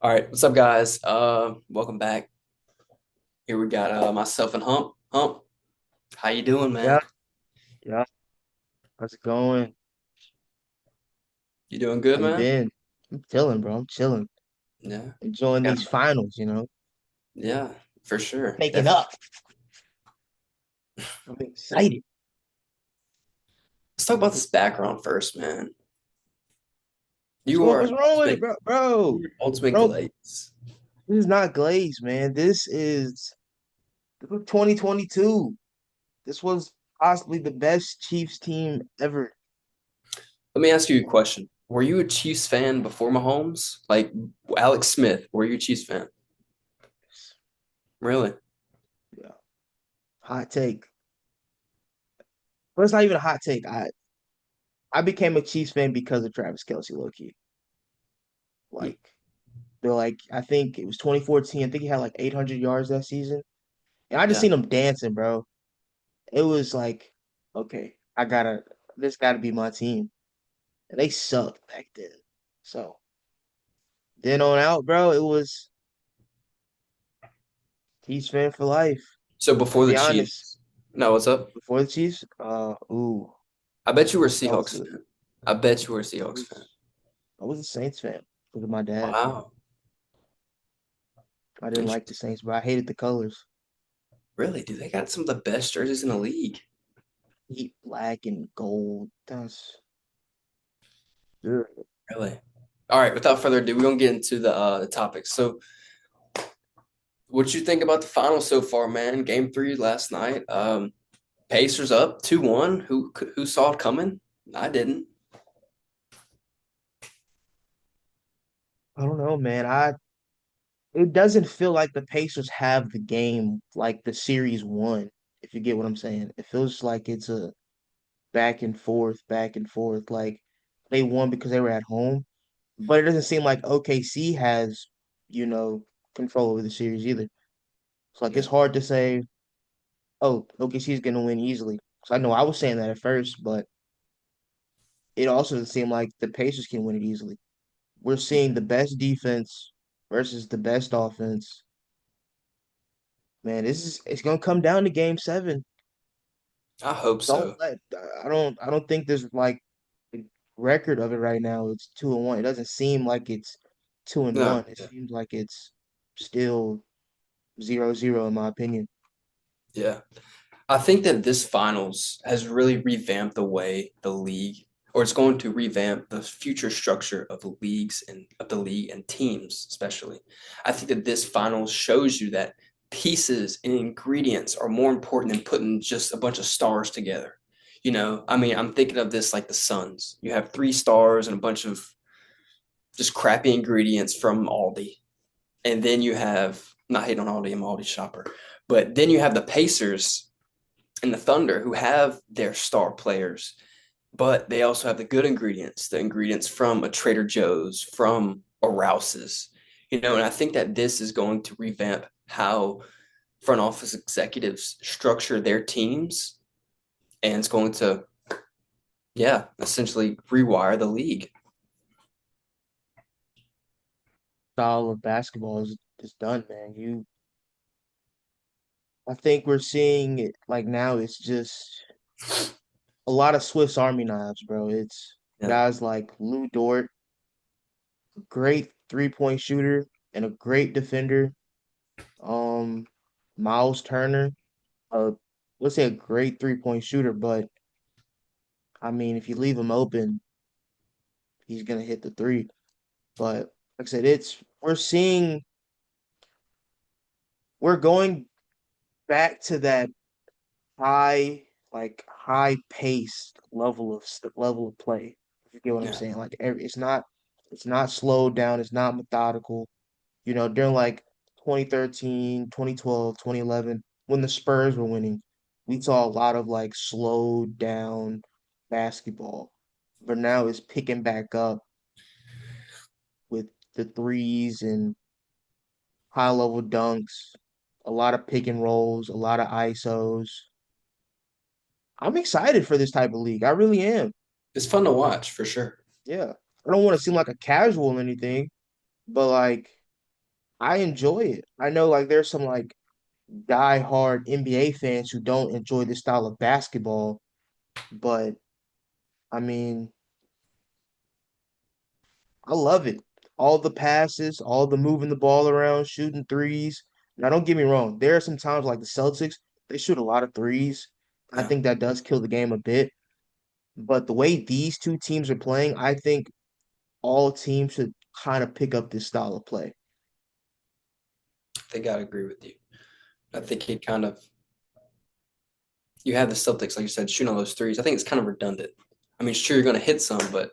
All right, what's up, guys? Welcome back. Here we got myself and Hump. Hump, how you doing, Yeah, man? yeah. How's it going? You doing How good, you man? been? I'm chilling, bro. I'm chilling. Yeah, Enjoying yeah, these finals. yeah, for sure, Making definitely. up. I'm excited. Let's talk about this background first, man. You What's are wrong with it, ultimate, bro? Bro, you're ultimate bro, glaze. this is not Glaze, man. This is 2022. This was possibly the best Chiefs team ever. Let me ask you a question. Were you a Chiefs fan before Mahomes? Like Alex Smith, were you a Chiefs fan? Really? Yeah. Hot take. But it's not even a hot take. I became a Chiefs fan because of Travis Kelce, low key. Hmm. Like, they're like, I think it was 2014. I think he had like 800 yards that season. And I just Yeah, seen him dancing, bro. It was like, okay, this gotta be my team. And they sucked back then. So then on out, bro, it was Chiefs fan for life. so To before the be honest, Chiefs. No, what's up? before the Chiefs, I bet you were a that was Seahawks a, fan. I bet you were a I Seahawks fan. was I was a Saints fan because of my dad. Wow. I didn't like the Saints, but I hated the colors. Really, dude, they got some of the best jerseys in the league. Heat black and gold. That's ugh. Really. All right, without further ado, we're gonna get into the topics. So, what you think about the finals so far, man? Game three last night. Pacers up 2-1. Who saw it coming? I didn't. I don't know, man. It doesn't feel like the Pacers have the game like the series won, if you get what I'm saying. It feels like it's a back and forth, back and forth. Like they won because they were at home, but it doesn't seem like OKC has, you know, control over the series either. It's like it's Yeah. hard to say, oh, OKC is going to win easily. So I know I was saying that at first, but it also doesn't seem like the Pacers can win it easily. We're seeing the best defense versus the best offense. Man, it's gonna come down to game 7. I hope Don't so. let I don't think there's like a record of it right now. It's 2-1. It doesn't seem like it's two and No. one. It Yeah. seems like it's still 0-0 in my opinion. Yeah. I think that this finals has really revamped the way the league, or it's going to revamp the future structure of the leagues and of the league and teams, especially. I think that this finals shows you that pieces and ingredients are more important than putting just a bunch of stars together. I mean, I'm thinking of this like the Suns. You have three stars and a bunch of just crappy ingredients from Aldi. And then you have, not hating on Aldi, I'm an Aldi shopper, but then you have the Pacers and the Thunder who have their star players, but they also have the ingredients from a Trader Joe's, from a Rouse's, and I think that this is going to revamp how front office executives structure their teams, and it's going to, yeah, essentially rewire the league. Style of basketball is done, man. I think we're seeing it like now. It's just a lot of Swiss Army knives, bro. It's Yeah, guys like Lou Dort, great 3-point shooter and a great defender. Um, Miles Turner, uh, let's say a great 3-point shooter, but I mean, if you leave him open, he's gonna hit the three. But like I said, we're going back to that high paced level of play. If you get what I'm yeah, saying? Like it's not slowed down, it's not methodical. During like 2013, 2012, 2011, when the Spurs were winning, we saw a lot of like slowed down basketball. But now it's picking back up with the threes and high level dunks, a lot of pick and rolls, a lot of ISOs. I'm excited for this type of league. I really am. it's fun to watch for sure. Yeah. I don't want to seem like a casual or anything, but like I enjoy it. I know like there's some like die-hard NBA fans who don't enjoy this style of basketball, but I mean, I love it. All the passes, all the moving the ball around, shooting threes. Now, don't get me wrong. There are some times like the Celtics, they shoot a lot of threes. I Yeah, think that does kill the game a bit. But the way these two teams are playing, I think all teams should kind of pick up this style of play. I think I'd agree with you. I think it kind of you have the Celtics, like you said, shooting all those threes. I think it's kind of redundant. I mean, sure, you're going to hit some, but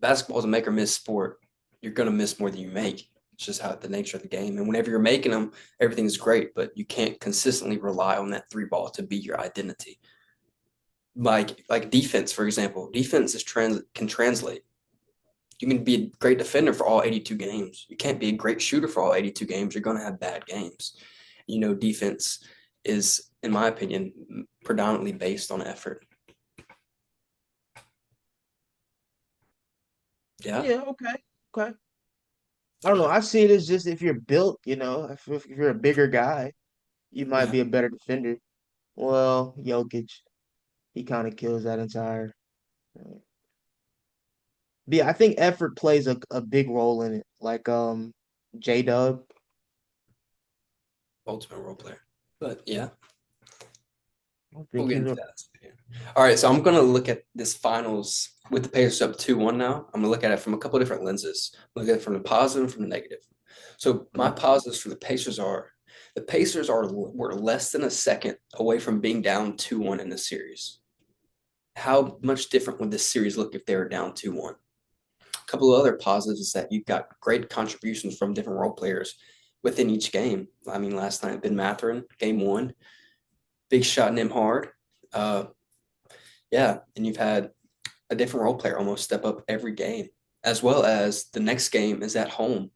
basketball is a make or miss sport. You're going to miss more than you make. It's just how the nature of the game. And whenever you're making them, everything's great, but you can't consistently rely on that three ball to be your identity. Like defense, for example, defense can translate. You can be a great defender for all 82 games. You can't be a great shooter for all 82 games. You're going to have bad games. Defense is, in my opinion, predominantly based on effort. Yeah. Yeah, okay. Okay. I don't know. I see it as just if you're built, if you're a bigger guy, you might Yeah. be a better defender. Well, Jokic, he kind of kills that entire. But yeah, I think effort plays a big role in it. Like J-Dub, Ultimate role player. But yeah, I we'll think get he's into a that. All right, so I'm gonna look at this finals with the Pacers up 2-1 now. I'm gonna look at it from a couple of different lenses. Look at it from the positive and from the negative. So my positives for the Pacers were less than a second away from being down 2-1 in the series. How much different would this series look if they were down 2-1? A couple of other positives is that you've got great contributions from different role players within each game. I mean, last night, Ben Mathurin, game one, big shot Nimhard. Uh, yeah, and you've had a different role player almost step up every game, as well as the next game is at home.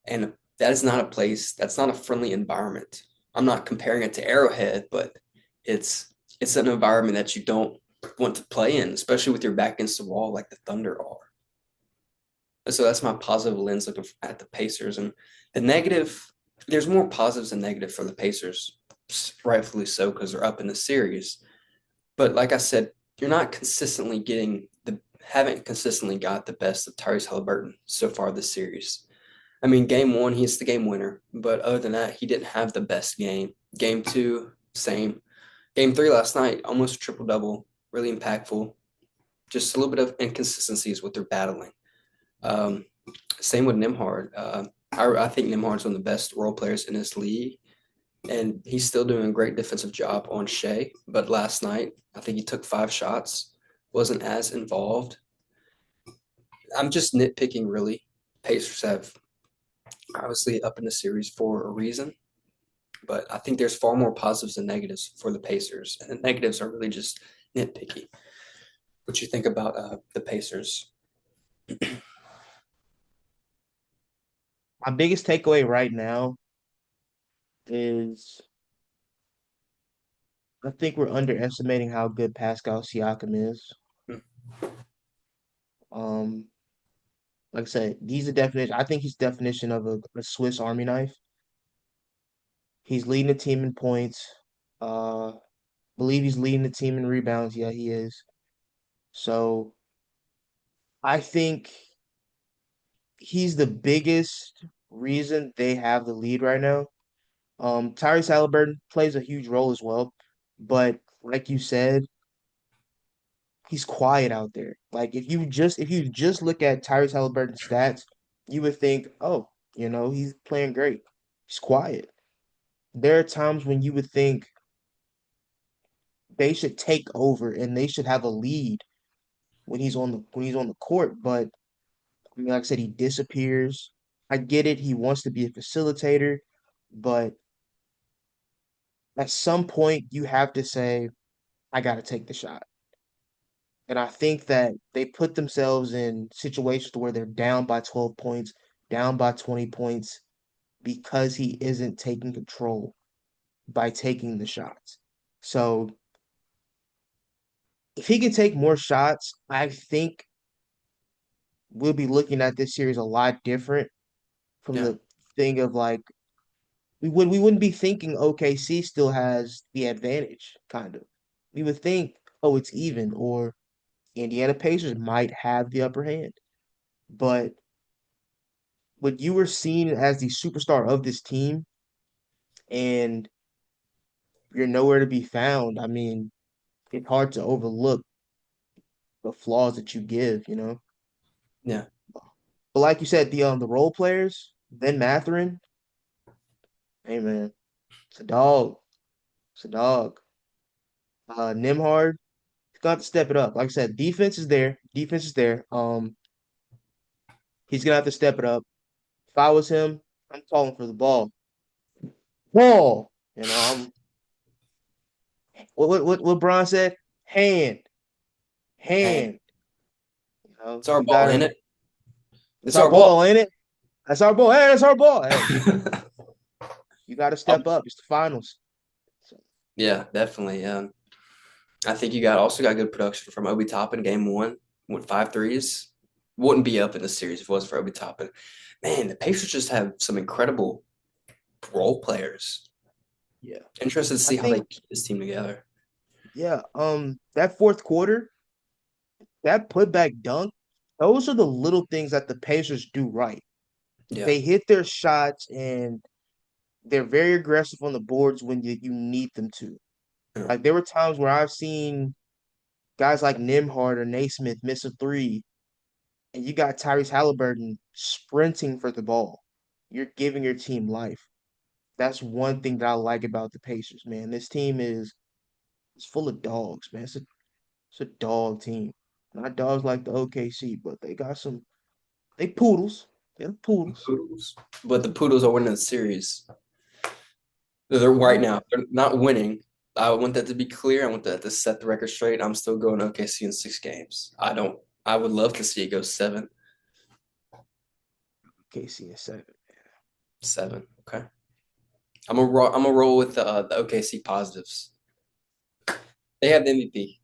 And that is not a place, that's not a friendly environment. I'm not comparing it to Arrowhead, but it's it's an environment that you don't want to play in, especially with your back against the wall like the Thunder are. So that's my positive lens looking at the Pacers. And the negative, there's more positives than negative for the Pacers, rightfully so, because they're up in the series. But like I said, you're not consistently haven't consistently got the best of Tyrese Halliburton so far this series. I mean, game one, he's the game winner. But other than that, he didn't have the best game. Game two, same. Game three last night, almost a triple double, really impactful. Just a little bit of inconsistencies with their battling. Um, Same with Nimhard. I think Nimhard's one of the best role players in this league, and he's still doing a great defensive job on Shea. But last night, I think he took 5 shots, wasn't as involved. I'm just nitpicking, really. Pacers have obviously up in the series for a reason, but I think there's far more positives than negatives for the Pacers, and the negatives are really just nitpicky. What you think about the Pacers? my biggest takeaway right now is I think we're underestimating how good Pascal Siakam is. Um, like I said, he's a definition. I think he's definition of a Swiss Army knife. He's leading the team in points. Believe he's leading the team in rebounds. Yeah, he is. So I think he's the biggest reason they have the lead right now. Tyrese Halliburton plays a huge role as well, but like you said, he's quiet out there. Like if you just look at Tyrese Halliburton's stats, you would think, oh, he's playing great. He's quiet. There are times when you would think they should take over and they should have a lead when he's on the court, but I mean, like I said, he disappears. I get it. He wants to be a facilitator, but at some point you have to say, I got to take the shot. And I think that they put themselves in situations where they're down by 12 points, down by 20 points because he isn't taking control by taking the shots. So if he can take more shots, I think we'll be looking at this series a lot different from Yeah, the thing of like we wouldn't be thinking OKC still has the advantage, kind of. We would think, oh, it's even, or Indiana Pacers might have the upper hand. But when you were seen as the superstar of this team and you're nowhere to be found, I mean, it's hard to overlook the flaws that you give, you know. Yeah. But like you said, the role players, Ben Mathurin, hey man, it's a dog. It's a dog. Nimhard, he's got to step it up. Like I said, defense is there. Defense is there. He's gonna have to step it up. If I was him, I'm calling for the ball. Ball. You know, I'm what Bron said? Hand. Hey, Hand. You know, it's our you ball, ain't gotta it? it's It's our our ball. ball, ain't it? That's our ball. Hey, that's our ball. Hey, you gotta step up. It's the finals. So, Yeah, definitely. I think you got also got good production from Obi Toppin game one with 5 threes. Wouldn't be up in the series if it wasn't for Obi Toppin. Man, the Pacers just have some incredible role players. yeah. Interested to I see how they think, keep this team together. yeah, that fourth quarter, that putback dunk, those are the little things that the Pacers do right. Yeah. They hit their shots and they're very aggressive on the boards when you need them to. Yeah. Like there were times where I've seen guys like Nimhard or Naismith miss a three, and you got Tyrese Halliburton sprinting for the ball. You're giving your team life. That's one thing that I like about the Pacers, man. This team is it's full of dogs, man. It's a dog team. Not dogs like the OKC, but they got some they poodles. They're poodles. Poodles. But the Poodles are winning the series. They're right Oh, now. They're not winning. I want that to be clear. I want that to set the record straight. I'm still going OKC in 6 games. I don't. I would love to see it go 7, KC and seven. 7. Okay. I'm gonna roll with the OKC positives. They have the MVP.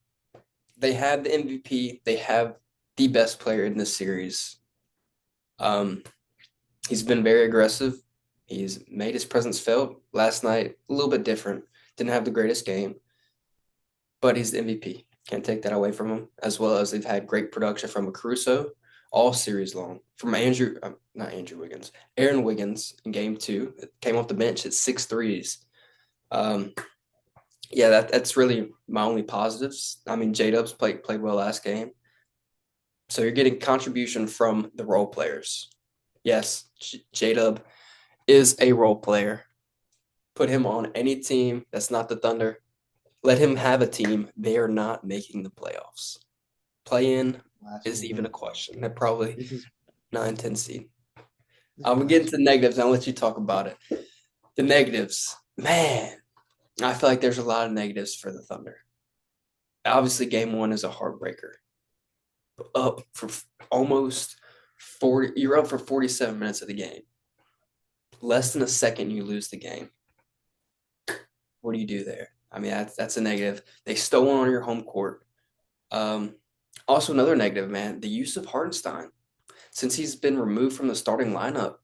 They have the MVP. They have the best player in this series. Um, he's been very aggressive. He's made his presence felt. Last night, a little bit different. Didn't have the greatest game, but he's the MVP. Can't take that away from him. As well as they've had great production from Caruso all series long. From not Andrew Wiggins, Aaron Wiggins in game two came off the bench at 6 threes. Um, yeah, that's really my only positives. I mean, J Dubs played well last game, so you're getting contribution from the role players. Yes, J Dub is a role player. Put him on any team that's not the Thunder. Let him have a team. They are not making the playoffs. Play in is even a Blasphemy. question. They're probably This is 9, 10 seed. this is I'm gonna get into blasphemy. the negatives. I'll let you talk about it. The negatives, man. I feel like there's a lot of negatives for the Thunder. Obviously, game one is a heartbreaker. Up for almost 40, you're up for 47 minutes of the game. Less than a second, you lose the game. What do you do there? I mean, that's a negative. They stole one on your home court. Um, Also, another negative, man, the use of Hartenstein. Since he's been removed from the starting lineup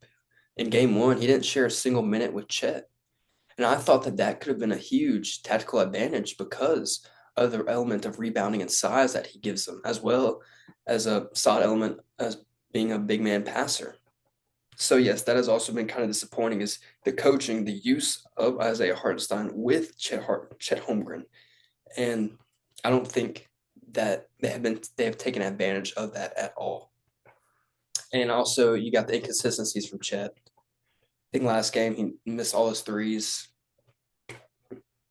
in game one, he didn't share a single minute with Chet. And I thought that that could have been a huge tactical advantage because of the element of rebounding and size that he gives them, as well as a solid element as being a big man passer. So yes, that has also been kind of disappointing is the coaching, the use of Isaiah Hartenstein with Chet Holmgren. And I don't think that they have taken advantage of that at all. And also you got the inconsistencies from Chet. I think last game he missed all his threes.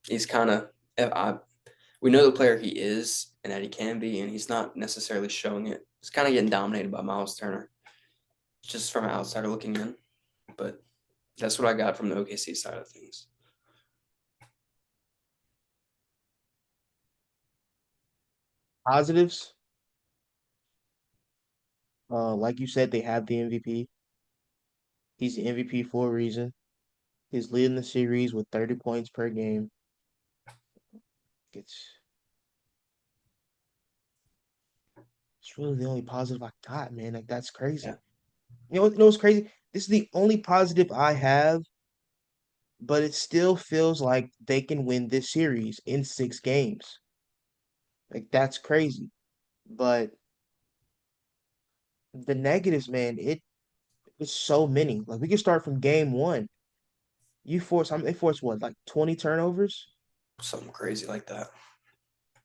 He's kind of I we know the player he is and that he can be, and he's not necessarily showing it. He's kind of getting dominated by Miles Turner, just from an outsider looking in. But that's what I got from the OKC side of things. Positives, like you said, they have the MVP. He's the MVP for a reason. He's leading the series with 30 points per game. It's it's really the only positive I got, man. Like that's crazy. Yeah. You know what's crazy? This is the only positive I have, but it still feels like they can win this series in 6 games. Like that's crazy. But the negatives, man, it's so many. Like we can start from game one. They force what, like 20 turnovers? Something crazy like that.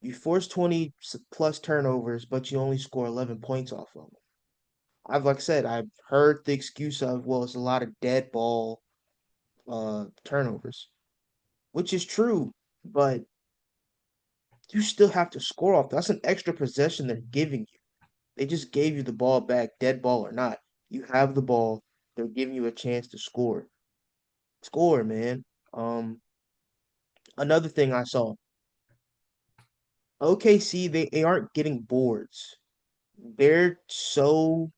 You force 20 plus turnovers, but you only score 11 points off of them. Like I said, I've heard the excuse of, well, it's a lot of dead ball turnovers, which is true, but you still have to score off. That's an extra possession they're giving you. They just gave you the ball back, dead ball or not. You have the ball. They're giving you a chance to score. Score, man. Um, Another thing I saw, OKC, they aren't getting boards. They're so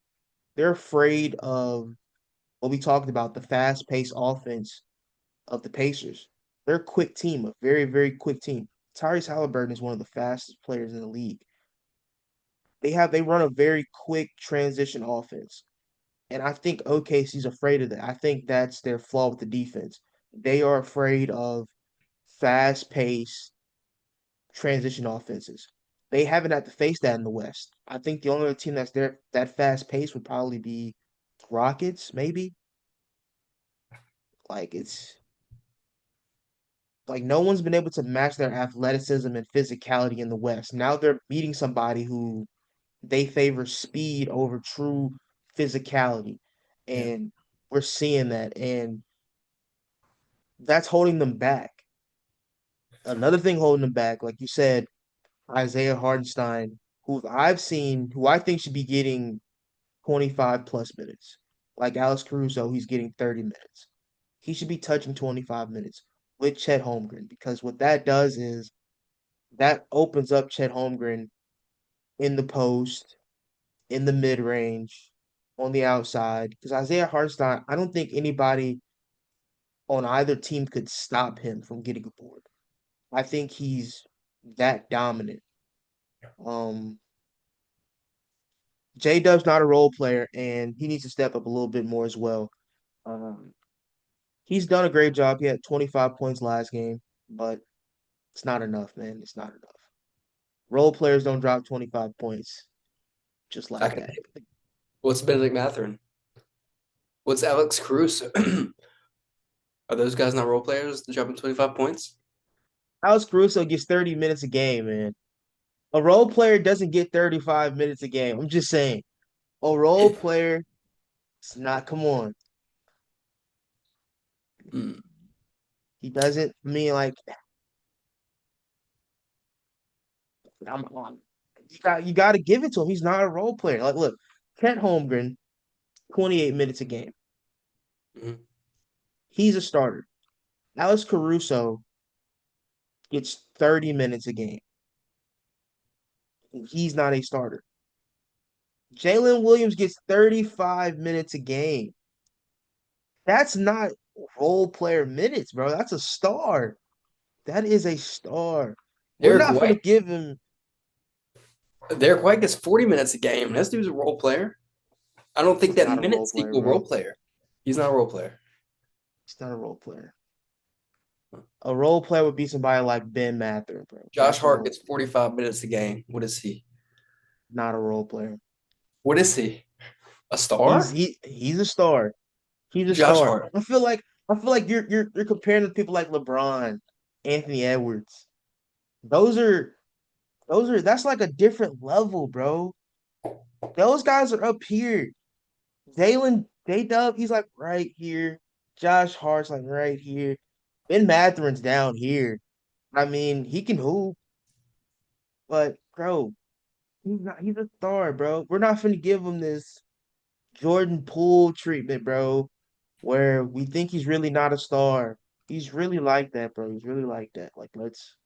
they're afraid of what we talked about, the fast-paced offense of the Pacers. They're a quick team, a very, very quick team. Tyrese Halliburton is one of the fastest players in the league. They run a very quick transition offense. And I think OKC's afraid of that. I think that's their flaw with the defense. They are afraid of fast-paced transition offenses. They haven't had to face that in the West. I think the only other team that's there that fast-paced would probably be Rockets, maybe. Like it's like no one's been able to match their athleticism and physicality in the West. Now they're meeting somebody who they favor speed over true physicality. Yeah. And we're seeing that. And that's holding them back. Another thing holding them back, like you said, Isaiah Hardenstein, who I think should be getting 25 plus minutes. Like Alex Caruso, he's getting 30 minutes. He should be touching 25 minutes with Chet Holmgren because what that does is that opens up Chet Holmgren in the post, in the mid range, on the outside. Because Isaiah Hartenstein, I don't think anybody on either team could stop him from getting a board. I think he's that dominant. Um, J Dub's not a role player, and he needs to step up a little bit more as well. Um, he's done a great job. He had 25 points last game, but it's not enough, man. It's not enough. Role players don't drop 25 points just I like can. that. What's Benedict Mathurin? What's Alex Caruso? Are those guys not role players dropping 25 points? Alex Caruso gets 30 minutes a game, man. A role player doesn't get 35 minutes a game. I'm just saying. A role player, it's not, come on. Hmm. He doesn't, I mean, like, I'm on. You got to give it to him. He's not a role player. Like, look, Kent Holmgren, 28 minutes a game. Mhm. He's a starter. Alex Caruso gets 30 minutes a game. He's not a starter. Jalen Williams gets 35 minutes a game. That's not role player minutes, bro. That's a star. That is a star. We're Derek not going to White. give him. Derek White gets 40 minutes a game. This dude's a role player. I don't think He's that not a role minutes player, equal role bro. player. He's not a role player. He's not a role player. A role player would be somebody like Ben Mather, bro. Josh That's a Hart role gets player. 45 minutes a game. What is he? Not a role player. What is he? A star? He's a star. He's a Josh star. Hart. I feel like you're comparing to people like LeBron, Anthony Edwards. Those are that's like a different level, bro. Those guys are up here. Jalen J-Dub, he's like right here. Josh Hart's like right here. Ben Matherin's down here. I mean, he can hoop, but bro, he's a star, bro. We're not gonna give him this Jordan Poole treatment, bro, where we think he's really not a star. He's really like that, bro. He's really like that. Like he's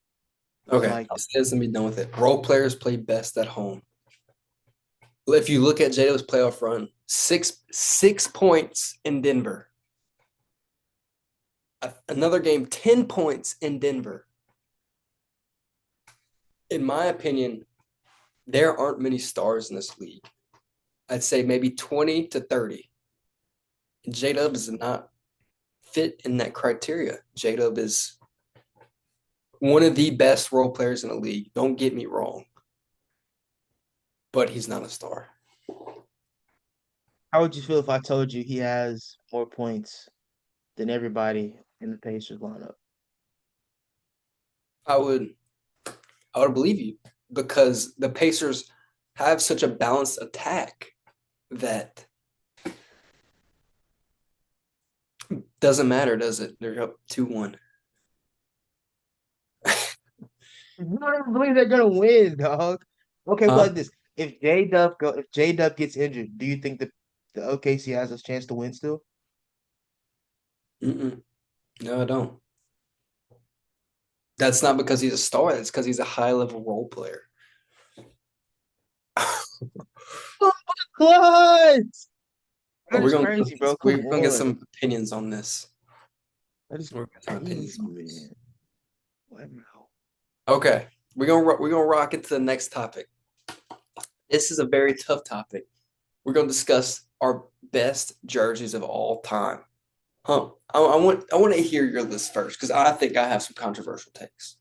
Okay, like I'll say this and be done with it. Role players play best at home. If you look at Jado's playoff run, six points in Denver. Another game, 10 points in Denver. In my opinion, there aren't many stars in this league. I'd say maybe 20 to 30. J-Dub does not fit in that criteria. J-Dub is one of the best role players in the league. Don't get me wrong, but he's not a star. How would you feel if I told you he has more points than everybody in the Pacers lineup? I would I would believe you because the Pacers have such a balanced attack that doesn't matter, does it? They're up 2-1. You don't even believe they're gonna win, dog. Okay, Huh? but this if J Dub gets injured, do you think the OKC has a chance to win still? Mm-mm. No, I don't. That's not because he's a star. That's because he's a high level role player. What? But That is crazy, bro. Come we're gonna get on. some opinions on this. That is We're gonna get some opinions crazy, on this. man. Wow. Okay, we're gonna rock into the next topic. This is a very tough topic. We're gonna discuss our best jerseys of all time. Huh? I want to hear your list first because I think I have some controversial takes.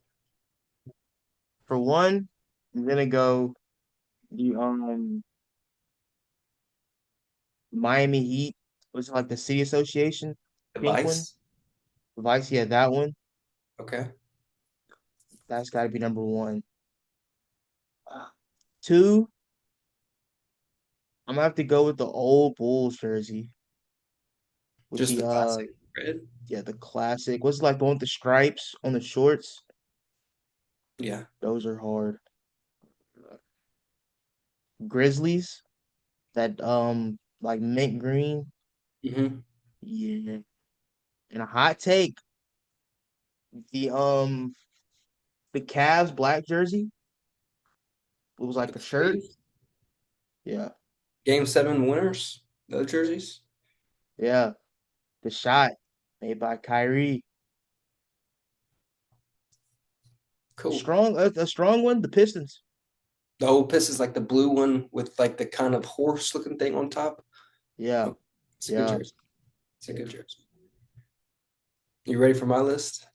For one, I'm gonna go the Miami Heat, was it like the City Association, pink one? Device. Vice, yeah, that one. Okay. That's got to be number one. Two, I'm gonna have to go with the old Bulls jersey with Just the the classic red. yeah, the classic. What's it like the one with the stripes on the shorts? Yeah. Those are hard. Grizzlies, that like mint green. Hmm. Yeah. And a hot take, the the Cavs black jersey. It was like With a the shirt. sleeves. Yeah. Game 7 winners. Those jerseys. Yeah. The shot made by Kyrie. Cool. A strong one, the Pistons. The old piss is like the blue one with like the kind of horse looking thing on top. Yeah. Oh, it's a good Yeah. jersey. It's a good jersey. You ready for my list?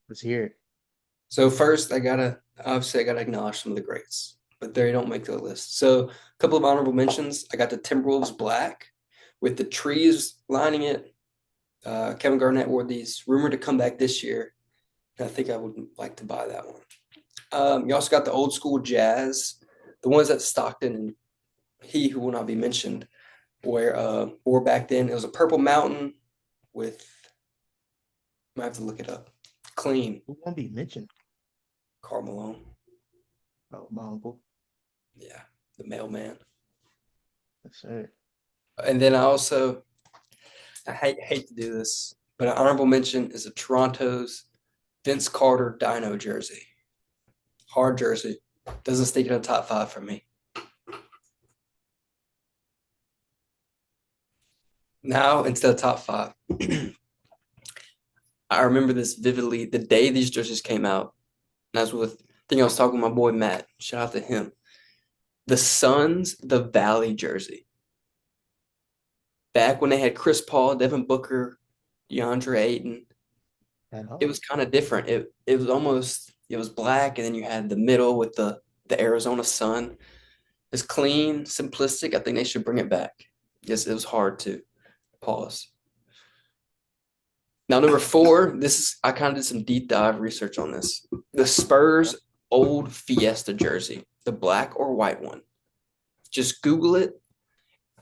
Let's hear it. So first, I gotta acknowledge some of the greats, but they don't make the list. So a couple of honorable mentions. I got the Timberwolves black with the trees lining it. Kevin Garnett wore these, rumored to come back this year. And I think I would like to buy that one. You also got the old school Jazz, the ones that Stockton and he who will not be mentioned wore back then. It was a purple mountain with. I have to look it up. Clean. Who won't be mentioned? Karl Malone. Oh, my uncle. Yeah, the mailman. That's it. And then I hate to do this, but an honorable mention is a Toronto's Vince Carter Dino jersey. Hard jersey. Doesn't stick in the top five for me. Now into the top five. I remember this vividly. The day these jerseys came out, and I was with, I think I was talking with my boy Matt. Shout out to him. The Suns, the Valley jersey. Back when they had Chris Paul, Devin Booker, DeAndre Ayton, That it hard. was kind of different. It was almost it was black, and then you had the middle with the Arizona sun. It's clean, simplistic. I think they should bring it back. Yes, it was hard to pause. Now, number four, this is I kind of did some deep dive research on this. The Yeah. Spurs old Fiesta jersey, the black or white one. Just Google it.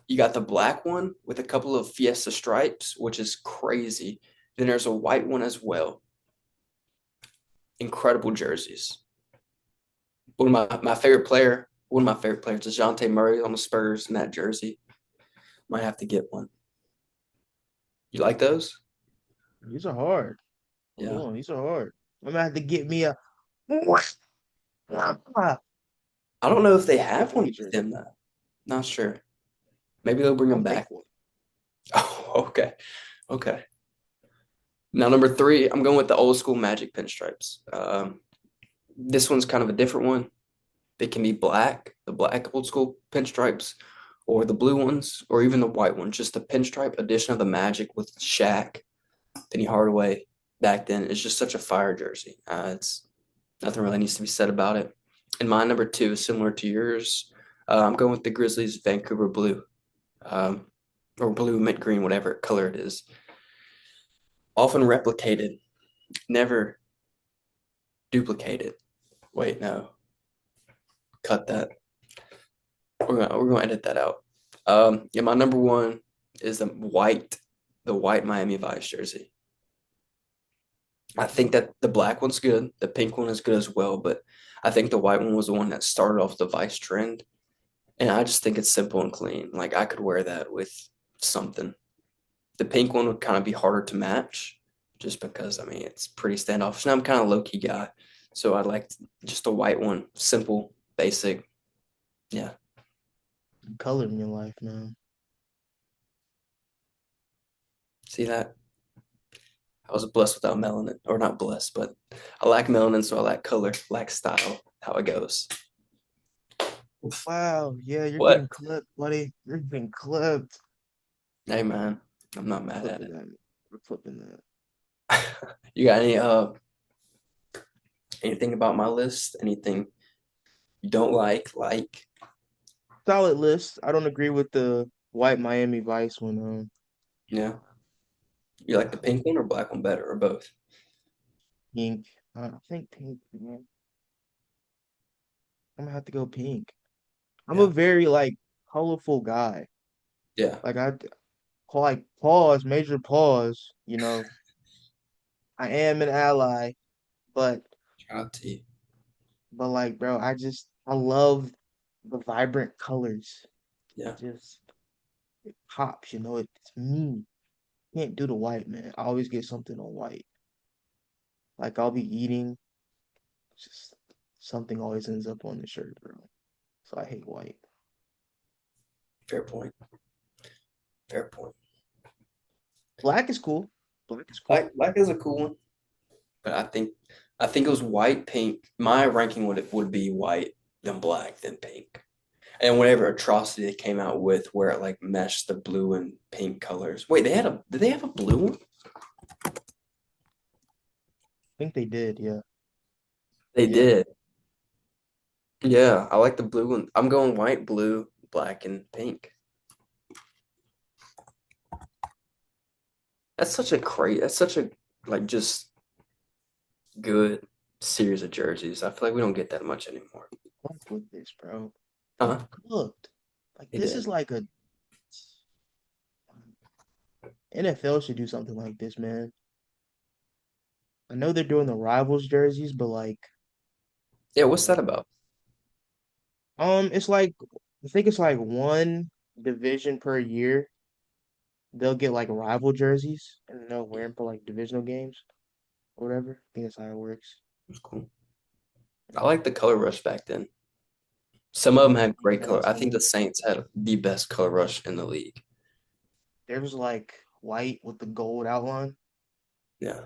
You got the black one with a couple of Fiesta stripes, which is crazy. Then there's a white one as well. Incredible jerseys. One of my favorite players, DeJounte Murray on the Spurs in that jersey. Might have to get one. You like those? These are hard. Hold Yeah. on, these are hard. I'm gonna have to get me a I don't know if they pick have one one of these with jerseys. them though. Not sure. Maybe they'll bring I'll them pick back. one. Oh, okay. Okay. Now, number three, I'm going with the old school Magic pinstripes. This one's kind of a different one. They can be black, the black old school pinstripes, or the blue ones, or even the white ones. Just the pinstripe edition of the Magic with Shaq, Penny Hardaway back then. It's just such a fire jersey. It's nothing really needs to be said about it. And my number two is similar to yours. I'm going with the Grizzlies Vancouver blue, um, or blue, mint green, whatever color it is. Often replicated, never duplicated. Wait, no, cut that. We're gonna edit that out. Yeah, my number one is the white Miami Vice jersey. I think that the black one's good, the pink one is good as well, but I think the white one was the one that started off the Vice trend, and I just think it's simple and clean. Like I could wear that with something. The pink one would kind of be harder to match, just because I mean it's pretty standoffish. And I'm kind of low key guy, so I like just a white one, simple, basic. Yeah, Color in your life, man. see that? I was blessed without melanin, or not blessed, but I lack melanin, so I lack color, lack style. How it goes. Wow, yeah, you're What? getting clipped, buddy. You're getting clipped. Hey man, I'm not We're mad at clipping it. that. We're clipping that. You got anything about my list? Anything you don't like? Solid list. I don't agree with the white Miami Vice one. Yeah. You like the I pink one or black one better or both? pink. I think pink, man. I'm gonna have to go pink. I'm a Yeah. very like colorful guy. Yeah. Like like pause, major pause. I am an ally, but Shout out to you. like, bro, I love the vibrant colors. Yeah. Just it pops. It's me. Can't do the white, man. I always get something on white. Like I'll be eating, just something always ends up on the shirt, bro. So I hate white. Fair point. Fair point. Black is cool. Black is cool. Black is a cool one, but I think it was white, pink. My ranking would be white, then black, then pink. And whatever atrocity they came out with where it like meshed the blue and pink colors. Wait, did they have a blue one? I think they did, yeah. They Yeah. did. Yeah, I like the blue one. I'm going white, blue, black, and pink. That's such a like just good series of jerseys. I feel like we don't get that much anymore. Fuck with this, bro. They Huh? cooked. Like They this is did. like a NFL should do something like this, man. I know they're doing the rivals jerseys, but like Yeah, what's that about? it's like I think it's like one division per year. They'll get like rival jerseys and they'll wear them for like divisional games or whatever. I think that's how it works. It's cool. I like the color rush back then. Some of them had great color. Yes, I think the man. Saints had the best color rush in the league. There was like white with the gold outline. Yeah.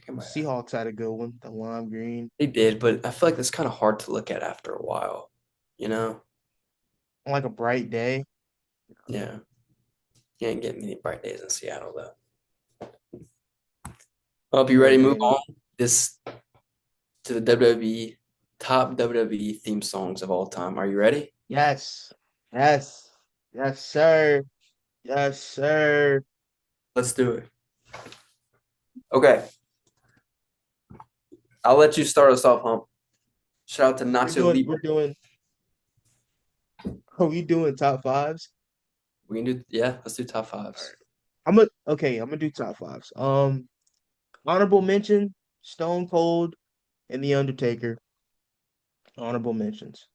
The Seahawks had a good one, the lime green. They did, but I feel like it's kind of hard to look at after a while, you know? On like a bright day. Yeah. You ain't getting many bright days in Seattle, though. Hope you ready Yeah, to move man. on this to the WWE top WWE theme songs of all time. Are you ready? Yes. Yes. Yes, sir. Yes, sir. Let's do it. Okay. I'll let you start us off, Hump. Shout out to We're Nacho doing Libre. we're doing are we doing top fives? We can do, yeah, let's do top All right. fives. I'm gonna do top fives. Honorable mention, Stone Cold and The Undertaker. Honorable mentions.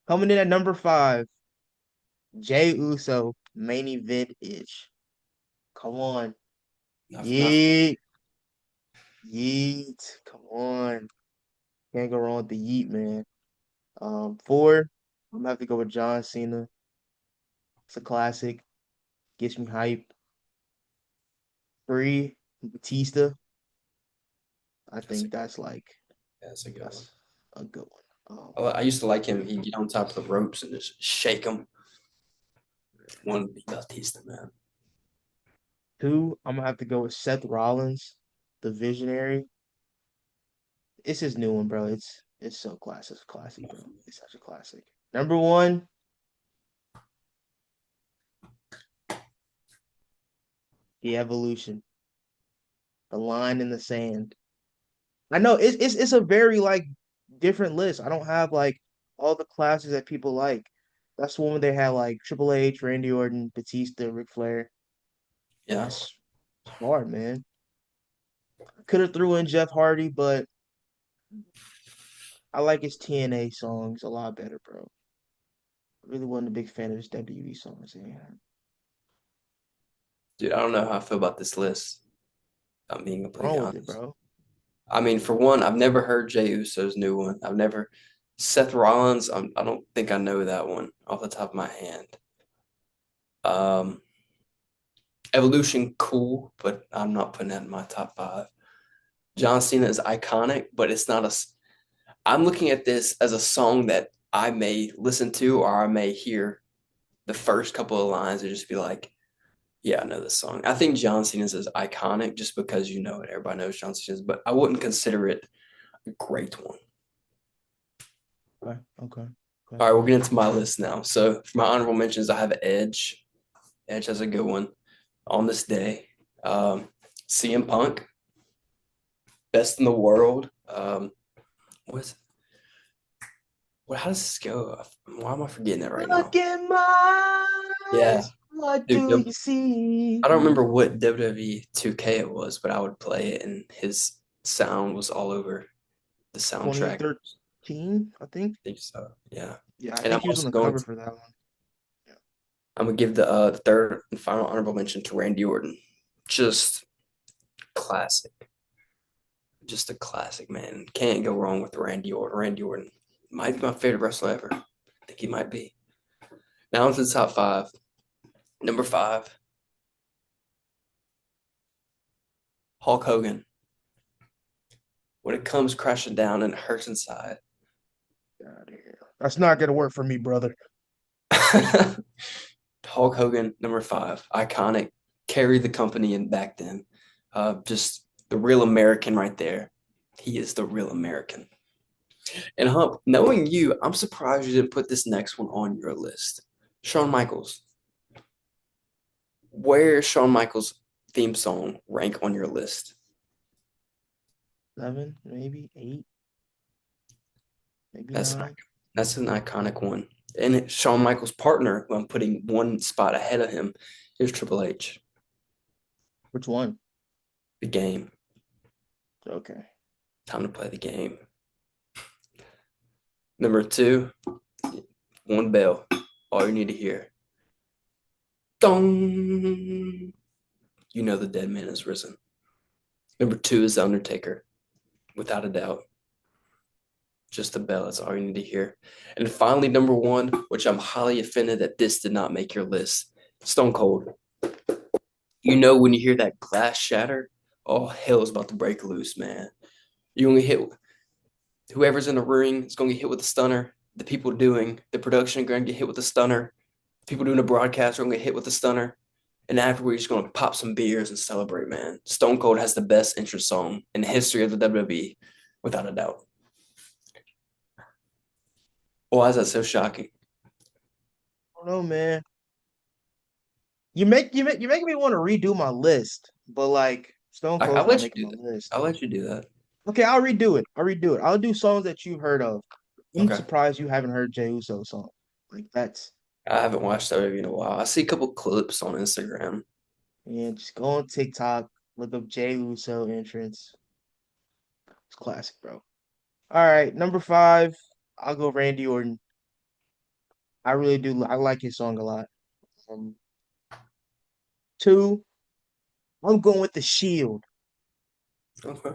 Coming in at number five, Jay Uso, main event ish. Come on. Not Yeet. Yeet. Come on. Can't go wrong with the Yeet, man. Four, I'm gonna have to go with John Cena. It's a classic. Gets me hype. Three, Batista. I that's a, think that's like that's a good one. that's a good one. I used to like him. He'd get on top of the ropes and just shake them. One would be Batista, man. Two, I'm gonna have to go with Seth Rollins, The Visionary. It's his new one, bro. It's so classic, bro. It's such a classic. Number one, The Evolution, The Line in the Sand. I know it's a very like different list. I don't have like all the classes that people like. That's the one where they had like Triple H, Randy Orton, Batista, Ric Flair. Yeah. That's hard, man. Could have threw in Jeff Hardy, but I like his TNA songs a lot better, bro. I really wasn't a big fan of his WWE songs. Yeah. Dude, I don't know how I feel about this list. I'm being What's completely wrong with it, honest. bro? I mean, for one, I've never heard Jey Uso's new one. I've never Seth Rollins. I don't think I know that one off the top of my hand. Um, Evolution, cool, but I'm not putting that in my top five. John Cena is iconic, but it's not a. I'm looking at this as a song that I may listen to or I may hear the first couple of lines and just be like, yeah, I know this song. I think John Cena's is iconic just because you know it. Everybody knows John Cena's, but I wouldn't consider it a great one. Okay, okay, okay. All right, we'll get into my list now. So for my honorable mentions, I have Edge. Edge has a good one on this day. CM Punk, best in the world. What's what? How does this go? Why am I forgetting that right Look now? in my Yeah, eyes. What dude. do you see? I don't remember what WWE 2K it was, but I would play it, and his sound was all over the soundtrack. 2013, I think. I think so. Yeah, Yeah, I and think he was on the cover for that one. Yeah. I'm gonna give the third and final honorable mention to Randy Orton. Just classic. Just a classic, man. Can't go wrong with Randy Orton. Randy Orton might be my favorite wrestler ever. I think he might be. Now into the top five. Number five, Hulk Hogan. When it comes crashing down and it hurts inside. Get out of here. That's not gonna work for me, brother. Hulk Hogan, number five, iconic, carried the company in back then. Just the real American right there. He is the real American. And Hump, knowing you, I'm surprised you didn't put this next one on your list. Shawn Michaels. Where Shawn Michaels' theme song rank on your list? Seven, maybe eight, maybe That's nine. that's an iconic one. And Shawn Michaels' partner, who I'm putting one spot ahead of him, is Triple H. Which one? The game. Okay. Time to play the game. Number two, one bell. All you need to hear. Dong. You know the dead man is risen. Number two is The Undertaker, without a doubt. Just the bell. That's all you need to hear. And finally, number one, which I'm highly offended that this did not make your list, Stone Cold. You know when you hear that glass shatter, all hell is about to break loose, man. You're gonna hit whoever's in the ring is gonna get hit with a stunner. The people doing the production are gonna get hit with a stunner. People doing the broadcast are gonna get hit with a stunner. And afterwards, you're just gonna pop some beers and celebrate, man. Stone Cold has the best entrance song in the history of the WWE, without a doubt. Why is that so shocking? I don't know, man. You're making me want to redo my list, but like Stone I'll Cold's not let you making do my that. list. I'll let you do that. Okay, I'll redo it. I'll redo it. I'll do songs that you've heard of. I'm Okay. surprised you haven't heard Jey Uso song. Like that's I haven't watched WWE in a while. I see a couple clips on Instagram. yeah, just go on TikTok, look up Jey Uso entrance. It's classic, bro. All right, number five, I'll go Randy Orton. I really do. I like his song a lot. Um, two, I'm going with the Shield. Okay.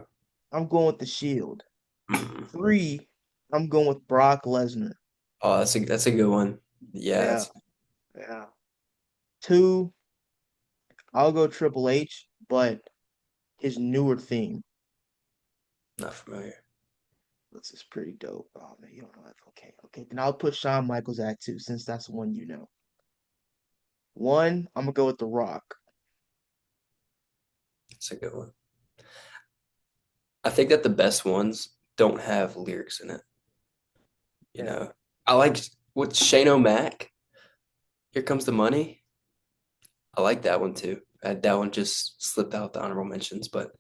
I'm going with the Shield. Mm. Three, I'm going with Brock Lesnar. Oh, that's a good one. Yeah, Yeah, that's yeah. Two, I'll go Triple H, but his newer theme. not familiar. This is pretty dope. Oh man, you don't know that. Okay, okay. Then I'll put Shawn Michaels at two, since that's the one you know. One, I'm gonna go with The Rock. It's a good one. I think that the best ones don't have lyrics in it. You Yeah. know, I like with Shane O'Mac. Here comes the money. I like that one too. That one just slipped out the honorable mentions, but I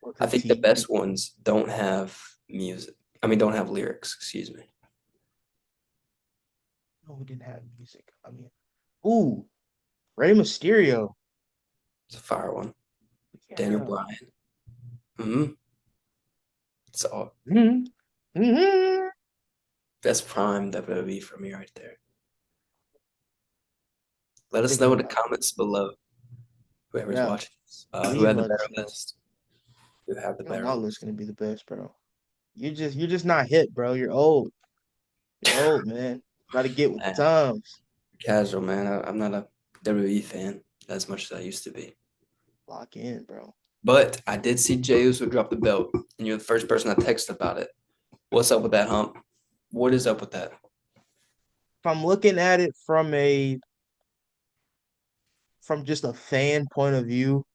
Booker think the T. best ones don't have music. I mean, don't have lyrics. Excuse me. No, we didn't have music. I mean, ooh, Rey Mysterio. It's a fire one. Daniel Yeah. Bryan. Hmm. It's all Hmm. Hmm. that's prime WWE for me right there. Let us Thinking know in the about it. comments below, whoever's Yeah. watching this, who Please had the let better us know. list. Who had the No, better my list list? gonna be the best, bro. You're just not hip, bro. You're old. You're old, man. Gotta get with the Man, times. casual, man. I'm not a WWE fan as much as I used to be. Lock in, bro. But I did see Jey Uso drop the belt, and you're the first person I texted about it. What's up with that hump? What is up with that? If I'm looking at it from just a fan point of view,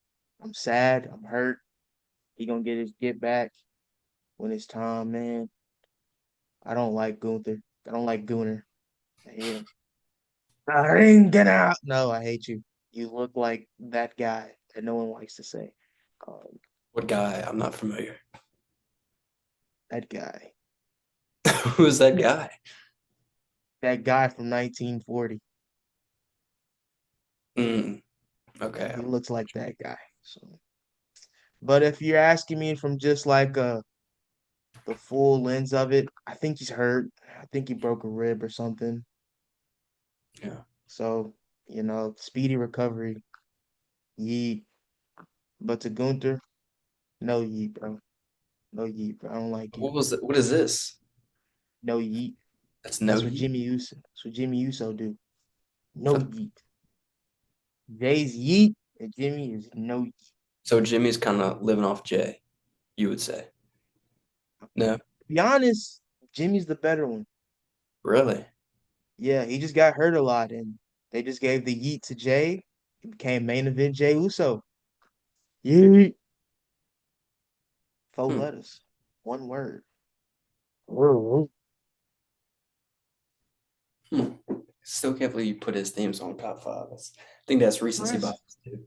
I'm sad. I'm hurt. He gonna get his get back when it's time, man. I don't like Gunther. I don't like Gunner. I hate him. Ring, get out. No, I hate you. You look like that guy that no one likes to say. Um, What guy? I'm not familiar. that guy. Who is that guy? That guy from 1940. Mm, Yeah, okay. he looks like that guy. So, but if you're asking me from just like the full lens of it, I think he's hurt. I think he broke a rib or something. Yeah. So, speedy recovery. Yeet. But to Gunther, no yeet, bro. No yeet, bro. I don't like you. What was it? What is this? No yeet. That's no That's what heat. Jimmy Uso. That's what Jimmy Uso do. No So, yeet. Jay's yeet and Jimmy is no yeet. so Jimmy's kind of living off Jay, you would say. No, To be honest, Jimmy's the better one. really? Yeah, he just got hurt a lot, and they just gave the yeet to Jay. It became main event Jay Uso. Yeet. Four Hmm. letters. One word. Hmm. Still can't believe you put his theme song top five. I think that's recency Press. bias too.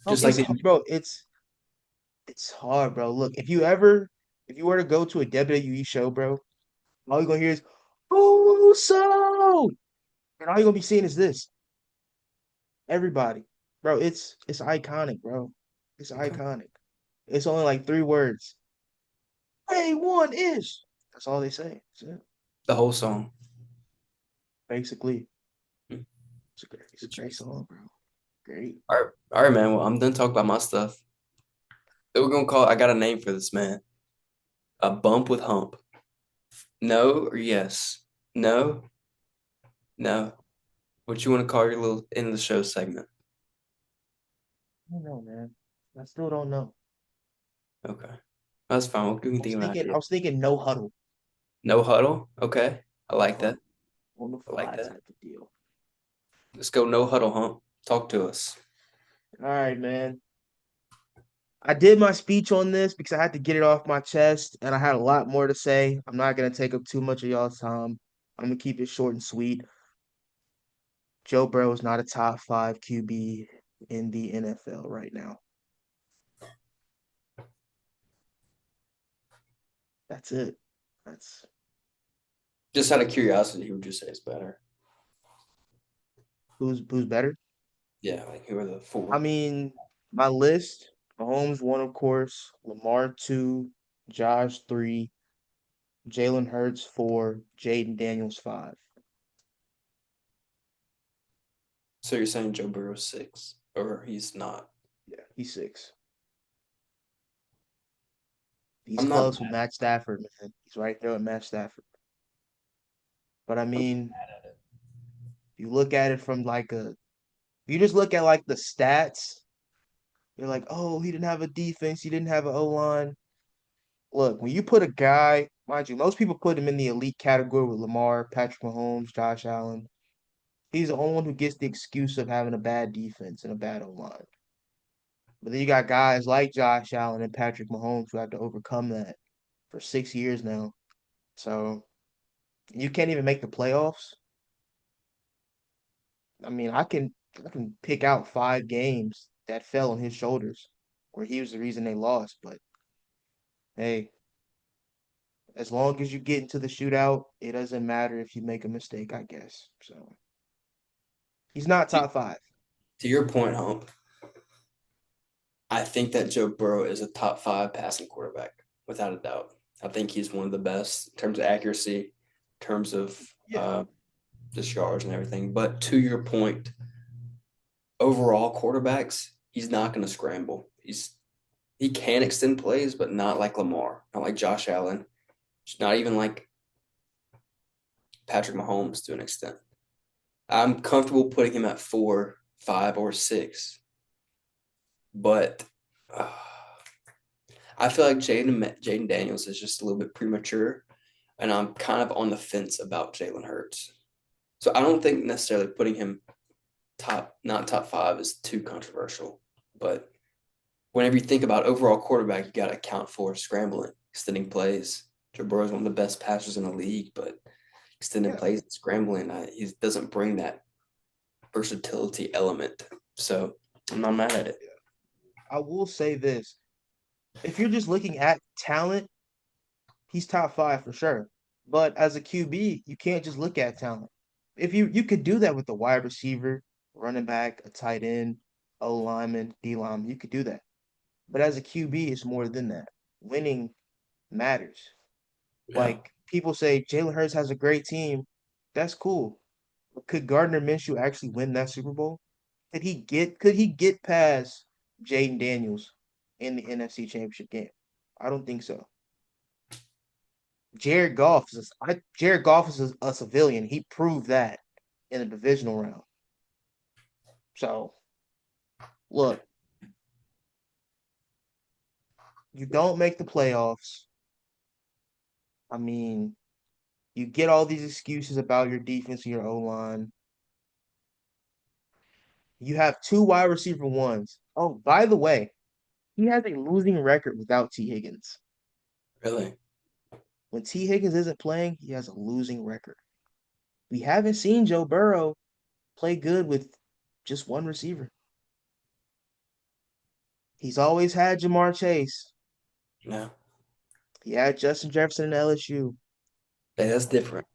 Bro, Just like the bro, it's hard, bro. Look, if you were to go to a WWE show, bro, all you're gonna hear is Uso, and all you're gonna be seeing is this. Everybody, bro, it's iconic, bro. It's okay. iconic. It's only like three words. A1 is. That's all they say. That's it. The whole song. Basically, Hmm. it's a great Interesting. song, bro. Great. All right, man. Well, I'm done talking about my stuff. We're gonna call. I got a name for this man. A bump with hump. No or yes? No, no. What you want to call your little end of the show segment? I don't know, man. I still don't know. Okay, that's fine. We can I was think of an thinking, I idea. was thinking no huddle. No huddle. Okay, I No like that. huddle. On the I like fly that. type of deal. Let's go. No huddle hump. Talk to us. All right, man. I did my speech on this because I had to get it off my chest and I had a lot more to say. I'm not going to take up too much of y'all's time. I'm going to keep it short and sweet. Joe Burrow is not a top five QB in the NFL right now. That's it. That's Just out of curiosity, who would you say is better? who's better. Yeah, like who are the I four? mean, my list, Mahomes one, of course, Lamar two, Josh three, Jalen Hurts four, Jaden Daniels five. So you're saying Joe Burrow's six, or he's not? Yeah, he's six. He's I'm not close with mad. Matt Stafford, man. He's right there with Matt Stafford. But I I'm not mean, mad at it. you look at it from like you just look at like the stats, you're like, oh, he didn't have a defense, he didn't have an O line. Look, when you put a guy, mind you, most people put him in the elite category with Lamar, Patrick Mahomes, Josh Allen. He's the only one who gets the excuse of having a bad defense and a bad O line. But then you got guys like Josh Allen and Patrick Mahomes who have to overcome that for 6 years now. So you can't even make the playoffs. I mean, I can pick out 5 games that fell on his shoulders where he was the reason they lost. But hey, as long as you get into the shootout, it doesn't matter if you make a mistake, I guess. So he's not To, top five. to your point, Hump, I think that Joe Burrow is a top five passing quarterback, without a doubt. I think he's one of the best in terms of accuracy, in terms of Yeah, just yards and everything. But to your point, overall quarterbacks, he's not going to scramble. He can extend plays, but not like Lamar, not like Josh Allen, not even like Patrick Mahomes to an extent. I'm comfortable putting him at 4, 5, or 6, but uh, I feel like Jaden Daniels is just a little bit premature, and I'm kind of on the fence about Jalen Hurts. So I don't think necessarily putting him not top five is too controversial. But whenever you think about overall quarterback, you got to account for scrambling, extending plays. Joe Burrow is one of the best passers in the league, but extending yeah. plays and scrambling, he doesn't bring that versatility element. So I'm not mad at it. I will say this. If you're just looking at talent, he's top five for sure. But as a QB, you can't just look at talent. If you could do that with a wide receiver, running back, a tight end, O lineman, D lineman, you could do that. But as a QB, it's more than that. Winning matters. Yeah. Like people say, Jalen Hurts has a great team. That's cool. But could Gardner Minshew actually win that Super Bowl? Could he get past Jaden Daniels in the NFC Championship game? I don't think so. Jared Goff is a civilian. He proved that in the divisional round. So look, you don't make the playoffs. I mean, you get all these excuses about your defense and your O line. You have two wide receiver ones. Oh, by the way, he has a losing record without T. Higgins. Really? When T. Higgins isn't playing, he has a losing record. We haven't seen Joe Burrow play good with just one receiver. He's always had Jamar Chase. No. He had Justin Jefferson in LSU. Hey, that's Oh, different.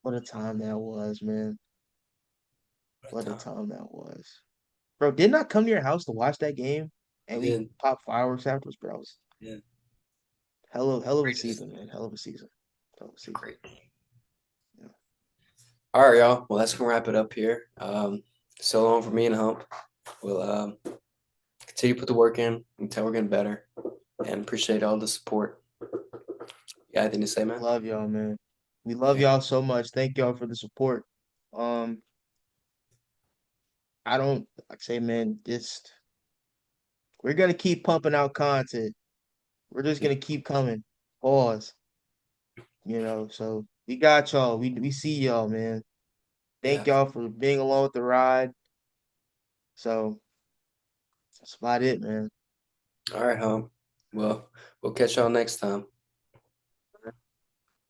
what a time that was, man. But What a time that was. Bro, didn't I come to your house to watch that game you and we did. popped fireworks afterwards, bro? It was Yeah. hell of a Greatest. season, man. Hell of a season. Hell of a season. Great. Yeah. All right, y'all. Well, that's gonna wrap it up here. So long for me and Hump. We'll continue to put the work in until we're getting better, and appreciate all the support. You got anything to say, We man? love y'all, man. We love Yeah. y'all so much. Thank y'all for the support. Um, I don't like say, man, just we're gonna keep pumping out content. We're just Yeah. gonna keep coming. Pause. So we got y'all. We see y'all, man. Thank Yeah. y'all for being along with the ride. So that's about it, man. All right, Hump. Well, we'll catch y'all next time.